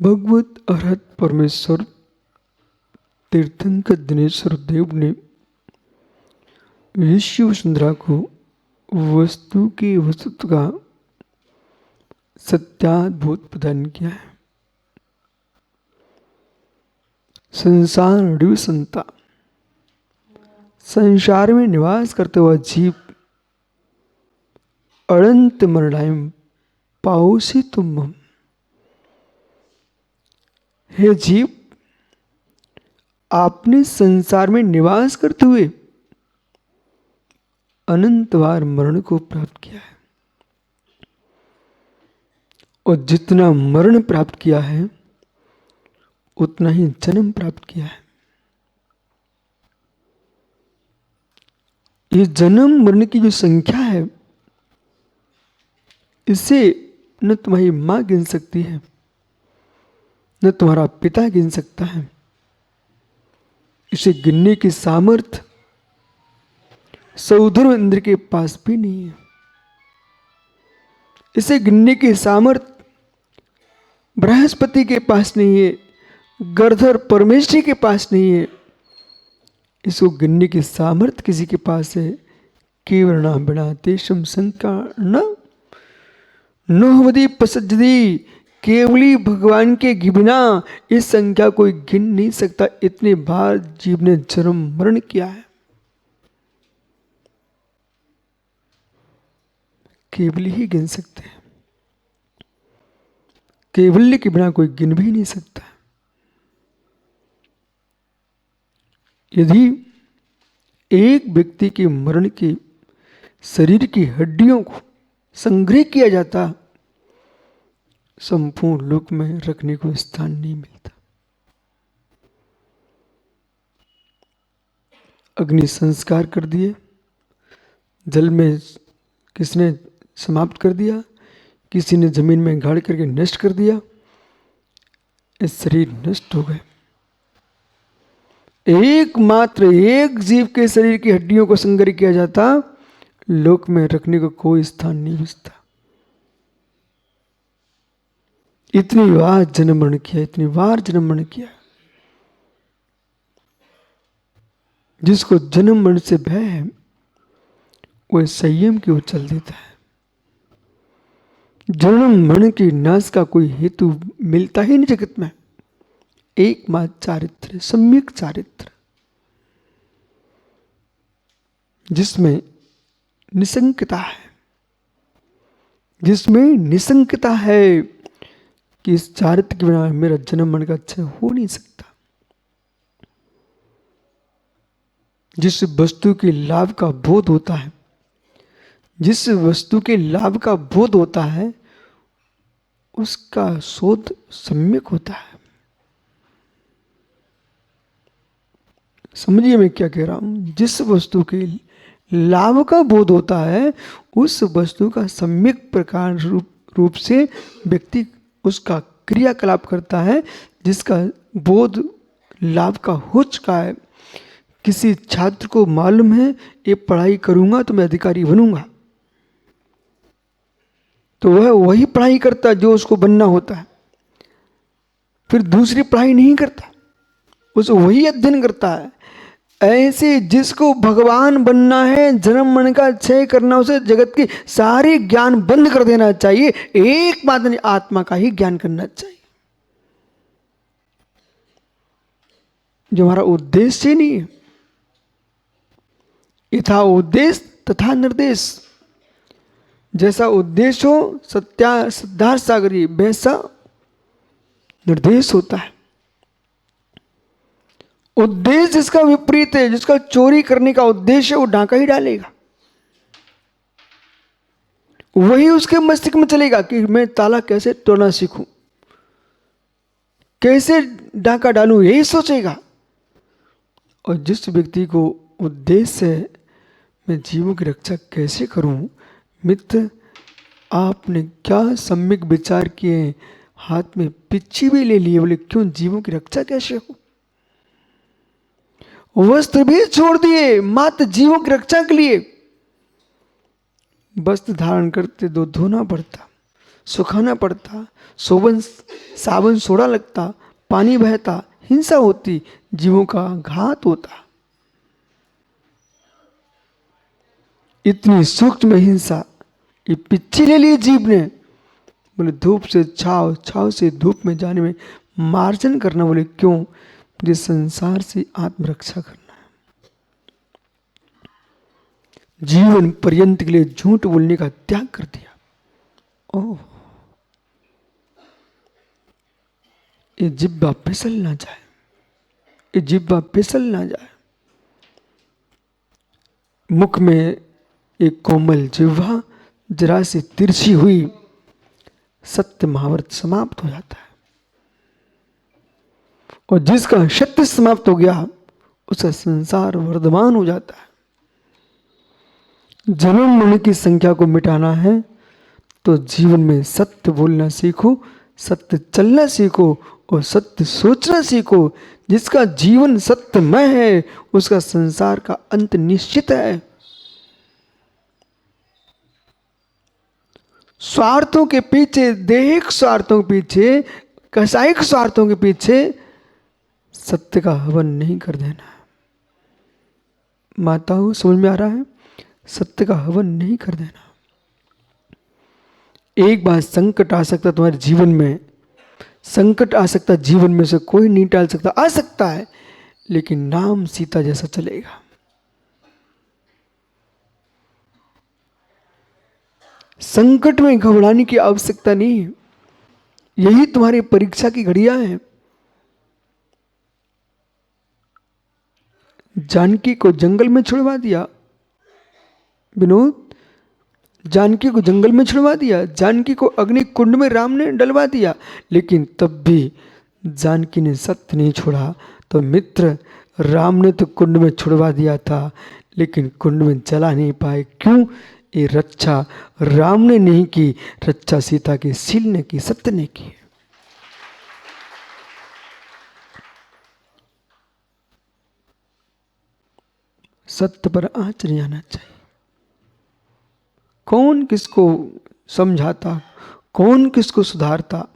भगवत अरहत परमेश्वर तीर्थंकर दिनेश्वर देव ने विश्व वसुंधरा को वस्तु की वस्तुत्व का सत्याद्भुत प्रदान किया है। संसार संता संसार में निवास करते हुआ जीव अनंत मरणायम पाओसी तुम। हे जीव, आपने संसार में निवास करते हुए अनंत बार मरण को प्राप्त किया है, और जितना मरण प्राप्त किया है उतना ही जन्म प्राप्त किया है। ये जन्म मरण की जो संख्या है, इसे न तुम्हारी मां गिन सकती है, न तुम्हारा पिता गिन सकता है। इसे गिनने की सामर्थ्य सौधर्व इंद्र के पास भी नहीं है। इसे गिनने की सामर्थ्य बृहस्पति के पास नहीं है, गणधर परमेश्वरी के पास नहीं है। इसको गिनने की सामर्थ्य किसी के पास है। केवल बिना तेषम शंका न नोहवदी पसजदी, केवली भगवान के बिना इस संख्या कोई गिन नहीं सकता। इतने बार जीव ने जन्म मरण किया है, केवल ही गिन सकते हैं। केवल्य के बिना कोई गिन भी नहीं सकता। यदि एक व्यक्ति के मरण के शरीर की हड्डियों को संग्रह किया जाता, संपूर्ण लोक में रखने को स्थान नहीं मिलता। अग्नि संस्कार कर दिए, जल में किसने समाप्त कर दिया, किसी ने जमीन में गाड़ करके नष्ट कर दिया, इस शरीर नष्ट हो गए। एकमात्र एक जीव के शरीर की हड्डियों को संग्रह किया जाता, लोक में रखने को कोई स्थान नहीं बचता। इतनी बार जन्म मरण किया, इतनी बार जन्म मरण किया। जिसको जन्म मरण से भय है, वह संयम की ओर चल देता है। जन्म मरण की नाश का कोई हेतु मिलता ही नहीं जगत में। एकमात्र चारित्र, सम्यक चारित्र, जिसमें निसंकता है, जिसमें निसंकता है कि इस चारित्र के बिना मेरा जन्म मरण का अच्छे हो नहीं सकता। जिस वस्तु के लाभ का बोध होता है, जिस वस्तु के लाभ का बोध होता है, उसका शोध सम्यक होता है। समझिए मैं क्या कह रहा हूं। जिस वस्तु के लाभ का बोध होता है, उस वस्तु का सम्यक प्रकार रूप से व्यक्ति उसका क्रियाकलाप करता है, जिसका बोध लाभ का हो चुका है। किसी छात्र को मालूम है ये पढ़ाई करूंगा तो मैं अधिकारी बनूंगा, तो वह वही पढ़ाई करता जो उसको बनना होता है, फिर दूसरी पढ़ाई नहीं करता, उसे वही अध्ययन करता है। ऐसे जिसको भगवान बनना है, जन्म मरण का क्षय करना, उसे जगत के सारे ज्ञान बंद कर देना चाहिए। एकमात्र आत्मा का ही ज्ञान करना चाहिए, जो हमारा उद्देश्य नहीं है। यथा उद्देश्य तथा निर्देश, जैसा उद्देश्य हो सिद्धार्थ सागरी वैसा निर्देश होता है। उद्देश्य जिसका विपरीत है, जिसका चोरी करने का उद्देश्य है, वो डांका ही डालेगा। वही उसके मस्तिष्क में चलेगा कि मैं ताला कैसे तोड़ना सीखूं, कैसे डांका डालूं, यही सोचेगा। और जिस व्यक्ति को उद्देश्य है मैं जीवों की रक्षा कैसे करूं, मित्र आपने क्या सम्यक विचार किए, हाथ में पिच्ची भी ले लिए, बोले क्यों, जीवों की रक्षा कैसे हो। वस्त्र भी छोड़ दिए मात्र जीवों की रक्षा के लिए। वस्त्र धारण करते तो धोना पड़ता, सुखाना पड़ता, साबुन सोडा लगता, पानी बहता, हिंसा होती, जीवों का घात होता। इतनी सूक्ष्म हिंसा ये पिच्ची ले ली जीव ने। बोले धूप से छाव, छाव से धूप में जाने में मार्जन करना। बोले क्यों? मुझे संसार से आत्मरक्षा करना है। जीवन पर्यंत के लिए झूठ बोलने का त्याग कर दिया। ओह, ये जिब्बा फिसल ना जाए, ये जिब्बा फिसल ना जाए। मुख में एक कोमल जिह्वा जरा से तिरछी हुई, सत्य महाव्रत समाप्त हो जाता है। और जिसका सत्य समाप्त हो गया उसका संसार वर्धमान हो जाता है। जन्म मरण की संख्या को मिटाना है तो जीवन में सत्य बोलना सीखो, सत्य चलना सीखो और सत्य सोचना सीखो। जिसका जीवन सत्यमय है उसका संसार का अंत निश्चित है। स्वार्थों के पीछे, दैहिक स्वार्थों के पीछे, कसायिक स्वार्थों के पीछे सत्य का हवन नहीं कर देना। माताओं, समझ में आ रहा है? सत्य का हवन नहीं कर देना। एक बार संकट आ सकता तुम्हारे जीवन में, संकट आ सकता जीवन में से कोई नहीं टाल सकता, आ सकता है, लेकिन नाम सीता जैसा चलेगा। संकट में घबराने की आवश्यकता नहीं है। यही तुम्हारी परीक्षा की घड़ियां हैं। जानकी को जंगल में छुड़वा दिया विनोद, जानकी को जंगल में छुड़वा दिया, जानकी को अग्नि कुंड में राम ने डलवा दिया, लेकिन तब भी जानकी ने सत्य नहीं छोड़ा। तो मित्र, राम ने तो कुंड में छुड़वा दिया था लेकिन कुंड में जला नहीं पाए। क्यों? ये रक्षा राम ने नहीं की, रक्षा सीता के शील ने की, सत्य ने की। सत्य पर आंच नहीं आना चाहिए। कौन किसको समझाता, कौन किसको सुधारता?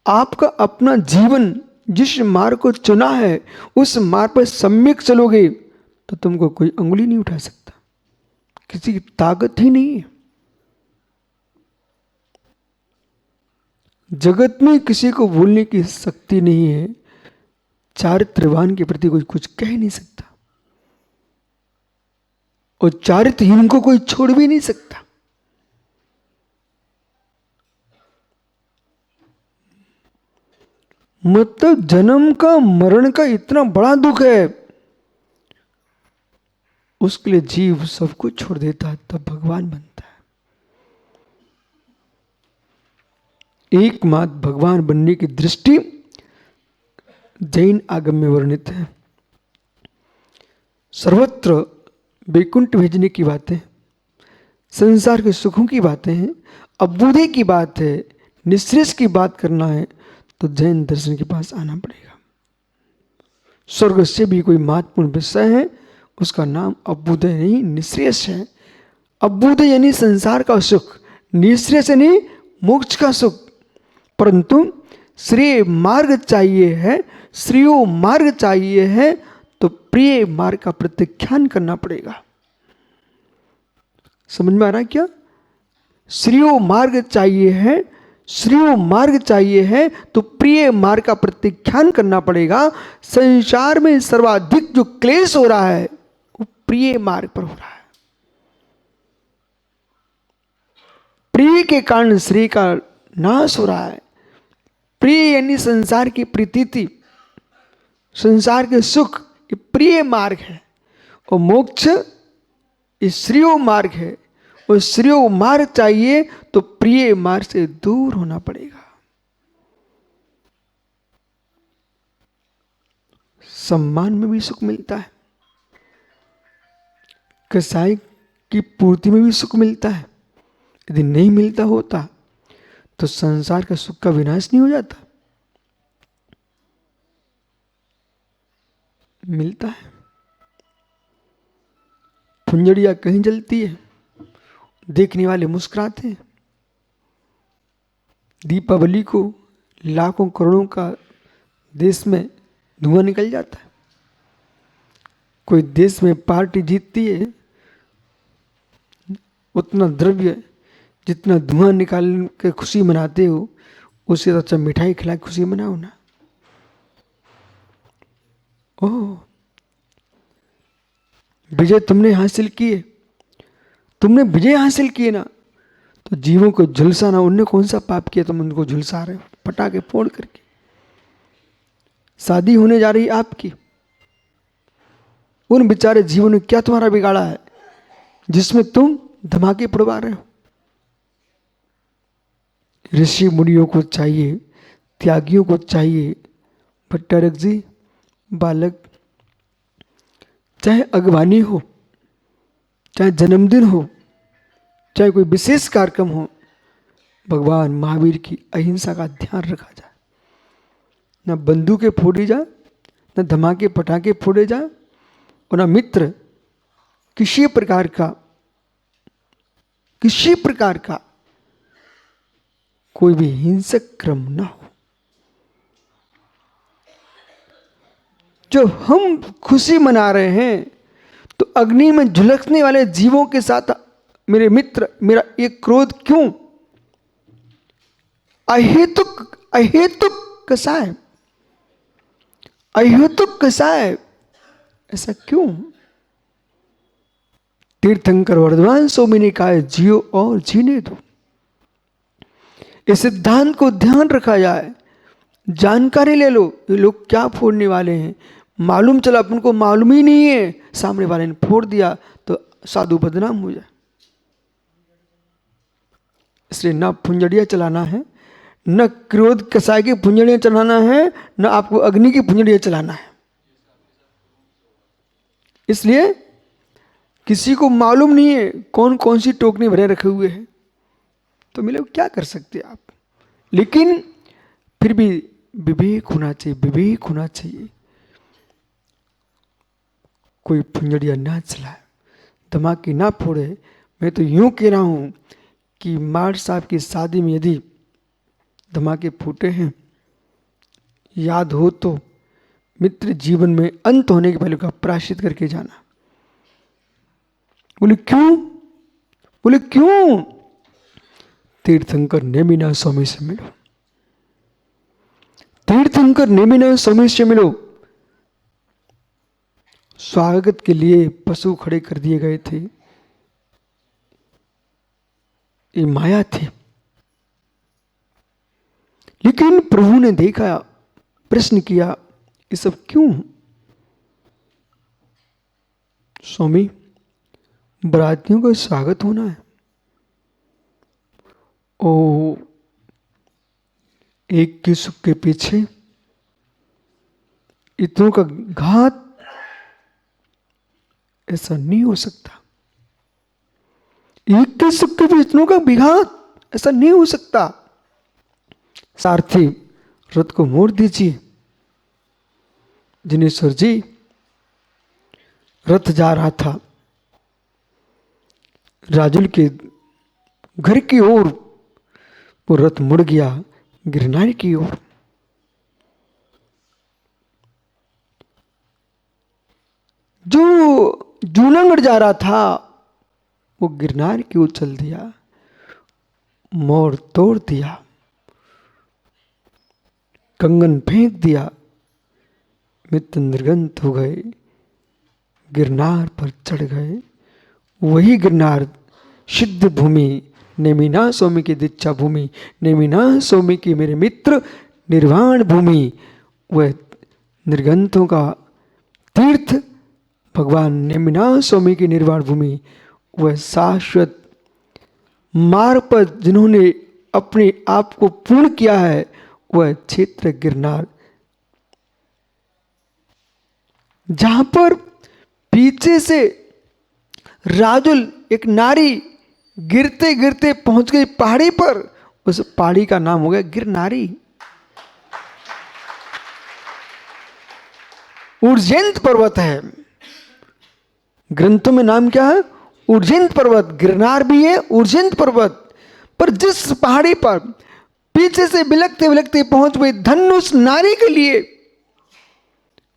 आपका अपना जीवन जिस मार्ग को चुना है उस मार्ग पर सम्यक चलोगे तो तुमको कोई अंगुली नहीं उठा सकता, किसी की ताकत ही नहीं है। जगत में किसी को बोलने की शक्ति नहीं है, चारित्रवान के प्रति कोई कुछ कह नहीं सकता और चारित्रहीन को कोई छोड़ भी नहीं सकता। मतलब जन्म का, मरण का इतना बड़ा दुख है, उसके लिए जीव सब कुछ छोड़ देता है, तब भगवान बनता है। एकमात्र भगवान बनने की दृष्टि जैन आगम में वर्णित है। सर्वत्र वैकुंठ भेजने की बातें, संसार के सुखों की बातें हैं, अभ्युदय की बात है, निःश्रेष की बात करना है तो जैन दर्शन के पास आना पड़ेगा। स्वर्ग से भी कोई महत्वपूर्ण विषय है, उसका नाम अभ्युदय नहीं, निःश्रेष है। अभ्युदय यानी संसार का सुख, निःश्रेष यानी मोक्ष का सुख। परंतु श्रेय मार्ग चाहिए है, श्रेयो मार्ग चाहिए है तो प्रिय मार्ग का प्रत्याख्यान करना पड़ेगा। समझ में आ रहा है क्या? श्रेयो मार्ग चाहिए है, श्रेयो मार्ग चाहिए है तो प्रिय मार्ग का प्रत्याख्यान करना पड़ेगा। संसार में सर्वाधिक जो क्लेश हो रहा है वो प्रिय मार्ग पर हो रहा है। प्रिय के कारण श्रेय का नाश हो रहा है। प्रिय यानी संसार की प्रीति, संसार के सुख, ये प्रिय मार्ग है और मोक्ष ये श्रेयो मार्ग है। और श्रेयो मार्ग चाहिए तो प्रिय मार्ग से दूर होना पड़ेगा। सम्मान में भी सुख मिलता है, कसाई की पूर्ति में भी सुख मिलता है। यदि नहीं मिलता होता तो संसार का सुख का विनाश नहीं हो जाता। मिलता है। फुंजड़िया कहीं जलती है, देखने वाले मुस्कुराते हैं। दीपावली को लाखों करोड़ों का देश में धुआं निकल जाता है। कोई देश में पार्टी जीतती है, उतना द्रव्य जितना धुआं निकाल के खुशी मनाते हो, उससे तो अच्छा मिठाई खिला के खुशी मनाओ ना। ओह, विजय तुमने हासिल किए, तुमने विजय हासिल किए ना, तो जीवों को झुलसाना, उनने कौन सा पाप किया तुम उनको झुलसा रहे हो पटाखे फोड़ करके। शादी होने जा रही आपकी, उन बेचारे जीवों ने क्या तुम्हारा बिगाड़ा है जिसमें तुम धमाके पड़वा रहे हो। ऋषि मुनियों को चाहिए, त्यागियों को चाहिए, भट्टारक जी, बालक, चाहे अगवानी हो, चाहे जन्मदिन हो, चाहे कोई विशेष कार्यक्रम हो, भगवान महावीर की अहिंसा का ध्यान रखा जाए। न बंदूकें फोड़ी जाए, न धमाके पटाखे फोड़े जाए, और न मित्र किसी प्रकार का कोई भी हिंसक क्रम न हो। जो हम खुशी मना रहे हैं, तो अग्नि में झुलसने वाले जीवों के साथ मेरे मित्र मेरा एक क्रोध क्यों? अहेतुक कसाय, ऐसा क्यों? तीर्थंकर वर्धमान स्वामी ने कहा, जियो और जीने दो। इस सिद्धांत को ध्यान रखा जाए, जानकारी ले लो ये लोग क्या फोड़ने वाले हैं। मालूम चला, अपन को मालूम ही नहीं है, सामने वाले ने फोड़ दिया तो साधु बदनाम हो जाए। इसलिए न फुंजड़ियाँ चलाना है, न क्रोध कसाय की फुंजड़ियाँ चलाना है, न आपको अग्नि की फुंजड़ियाँ चलाना है। इसलिए किसी को मालूम नहीं है कौन कौन सी टोकनी भरे रखे हुए हैं, तो मिले क्या कर सकते आप। लेकिन फिर भी विवेक होना चाहिए। कोई फुंजड़िया ना चलाए, धमाके ना फोड़े। मैं तो यूं कह रहा हूं कि मार साहब की शादी में यदि धमाके फूटे हैं, याद हो तो मित्र जीवन में अंत होने के पहले का प्रायश्चित करके जाना। बोले क्यों? तीर्थंकर नेमिनाथ स्वामी से मिलो, तीर्थंकर नेमिनाथ स्वामी से मिलो। स्वागत के लिए पशु खड़े कर दिए गए थे, ये माया थी। लेकिन प्रभु ने देखा, प्रश्न किया, ये सब क्यों? स्वामी, बरातियों का स्वागत होना है। ओ, एक के सुख के पीछे इतनों का घात, ऐसा नहीं हो सकता। एक के सुख के पीछे इतनों का विघात, ऐसा नहीं हो सकता। सारथी, रथ को मोड़ दीजिए। जिनेश्वर जी, रथ जा रहा था राजुल के घर की ओर, वो रथ मुड़ गया गिरनार की ओर। जो जूनागढ़ जा रहा था वो गिरनार की ओर चल दिया, मोड़ तोड़ दिया, कंगन फेंक दिया। मित्र निर्गंत हो गए, गिरनार पर चढ़ गए। वही गिरनार सिद्ध भूमि, नेमिनाथ स्वामी की दीक्षा भूमि, नेमिनाथ स्वामी की मेरे मित्र निर्वाण भूमि, वह निर्गंतों का तीर्थ भगवान नेमिनाथ स्वामी की निर्वाण भूमि, वह शाश्वत मार्ग पर जिन्होंने अपने आप को पूर्ण किया है, वह क्षेत्र गिरनार, जहां पर पीछे से राजुल एक नारी गिरते गिरते पहुंच गई पहाड़ी पर। उस पहाड़ी का नाम हो गया गिरनारी। उर्जेंत पर्वत है, ग्रंथों में नाम क्या है? उर्जेंत पर्वत। गिरनार भी है उर्जेंत पर्वत। पर जिस पहाड़ी पर पीछे से बिलखते बिलखते पहुंच गए। धन उस नारी के लिए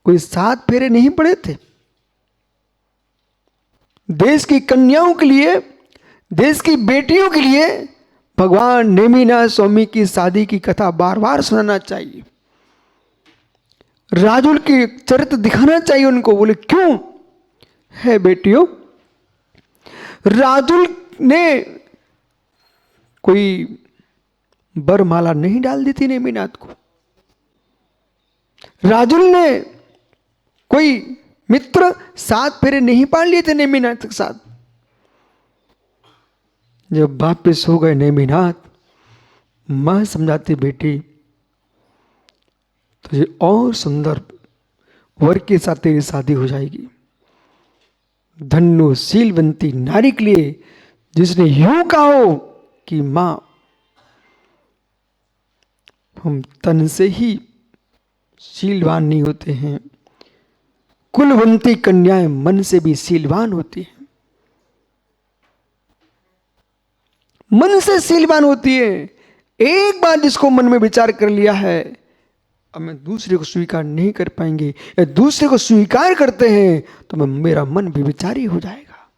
कोई 7 फेरे नहीं पड़े थे। देश की कन्याओं के लिए, देश की बेटियों के लिए भगवान नेमिनाथ स्वामी की शादी की कथा बार बार सुनाना चाहिए। राजुल के चरित्र दिखाना चाहिए उनको। बोले क्यों है बेटियों, राजुल ने कोई बरमाला नहीं डाल दी थी नेमिनाथ को। राजुल ने कोई मित्र 7 फेरे नहीं पाल लिए थे नेमिनाथ के साथ। जब वापिस हो गए नेमिनाथ, मां समझाती बेटी तुझे और सुंदर वर के साथ तेरी शादी हो जाएगी। धन्य शीलवंती नारी के लिए जिसने यूं कहो कि मां हम तन से ही शीलवान नहीं होते हैं, कुलवंती कन्याएं मन से भी शीलवान होती हैं। मन से शीलवान होती है। एक बार जिसको मन में विचार कर लिया है, अब मैं दूसरे को स्वीकार नहीं कर पाएंगे, या दूसरे को स्वीकार करते हैं तो मेरा मन भी विचारी हो जाएगा।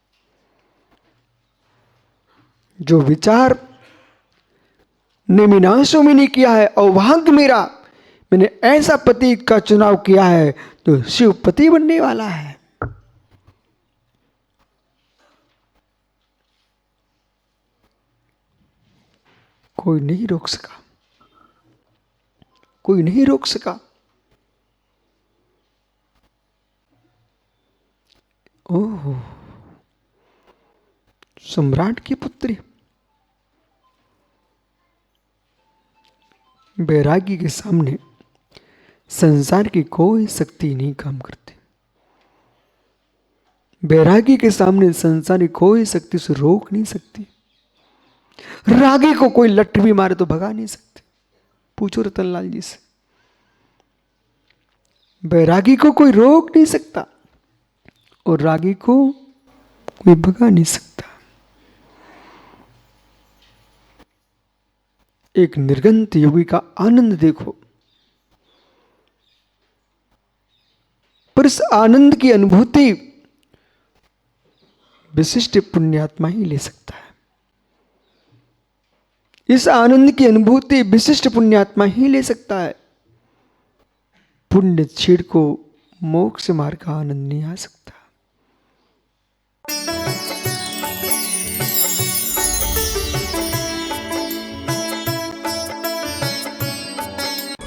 जो विचार नेमिनाथ स्वामी ने किया है, अभाग्य मेरा, मैंने ऐसा पति का चुनाव किया है तो शिव पति बनने वाला है। कोई नहीं रोक सका, कोई नहीं रोक सका। ओह, सम्राट की पुत्री बैरागी के सामने संसार की कोई शक्ति नहीं काम करती। बैरागी के सामने संसार की कोई शक्ति उसे रोक नहीं सकती। रागी को कोई लठ भी मारे तो भगा नहीं सकते। पूछो रतनलाल जी से। बैरागी को कोई रोक नहीं सकता और रागी को कोई भगा नहीं सकता। एक निर्गंत योगी का आनंद देखो, पर इस आनंद की अनुभूति विशिष्ट पुण्यात्मा ही ले सकता है। इस आनंद की अनुभूति विशिष्ट पुण्यात्मा ही ले सकता है। पुण्य छेड़ को मोक्ष मार्ग का आनंद नहीं आ सकता।